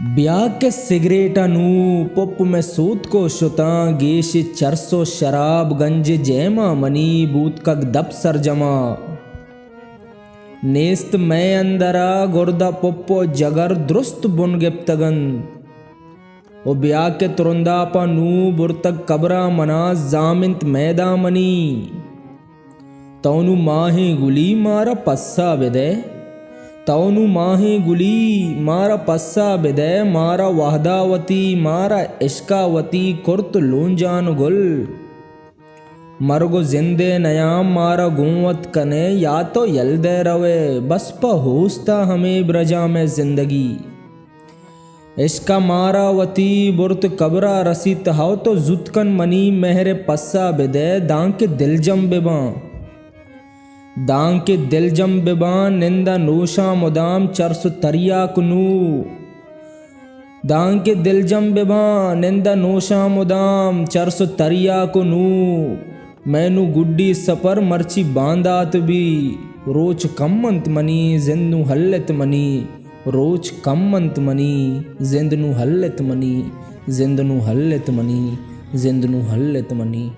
ब्याह के सिगरेटा नू पुप में सूत को शुता गेश चरसो शराब गंज जैमा मनी बूत कक दप सरजमा नेस्त मैं अंदरा गुर्दा पुप्पो जगर दुरुस्त बुन गिप्तगन ओ ब्याह के तुरंदा पा नू बुरतक कबरा मना जामिंत मैदा मनी तौनु माहे गुली मारा पस्सा बिदे तौनु माहे गुली मारा पस्सा बिदे मारा वहदावती मारा इश्कावती कुर्त लूंजान गुल मरगो जिंदे नयाम मारा गुंवत कने या तो यलदे रवे बस प होस्ता हमें ब्रजा में जिंदगी इश्का मारा वती बुरत कबरा रसीत हाउ तो जुतकन मनी मेहरे पस्सा बिदे दांग के दिलजम बिबा दांग के दिलजम बिबान निंदा नूशा मुदाम चरसु तरिया कुनू दांग के दिलजम बिबान निंदा नूशा मुदाम चरसु तरिया कुनू मैनू गुड्डी सपर मर्ची बांदात भी रोच कम्मंत मनी जिंदनु हल्लत मनी रोच कम्मंत मनी जिंदनु हल्लत मनी जिंदनु हल्लत मनी जिंदनु हल्लत मनी।